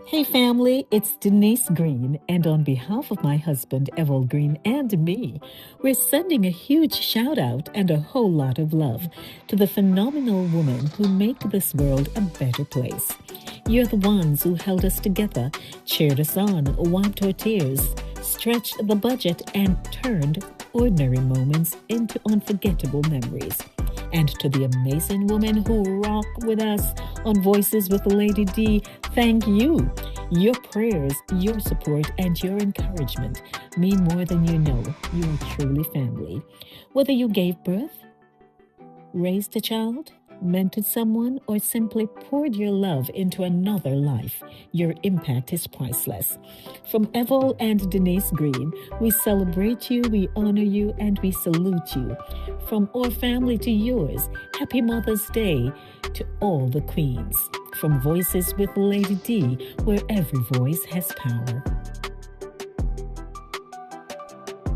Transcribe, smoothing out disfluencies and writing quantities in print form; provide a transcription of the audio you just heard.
Hey family, it's Denise Green, and on behalf of my husband Evol Green and me, we're sending a huge shout out and a whole lot of love to the phenomenal women who make this world a better place. You're the ones who held us together, cheered us on, wiped our tears, stretched the budget, and turned ordinary moments into unforgettable memories. And to the amazing women who rock with us on Voices with Lady D, thank you. Your prayers, your support, and your encouragement mean more than you know. You are truly family. Whether you gave birth, raised a child, mentored someone, or simply poured your love into another life, your impact is priceless. From Evol and Denise Green, we celebrate you, we honor you, and we salute you. From our family to yours, happy Mother's Day to all the queens. From Voices with Lady D, where every voice has power.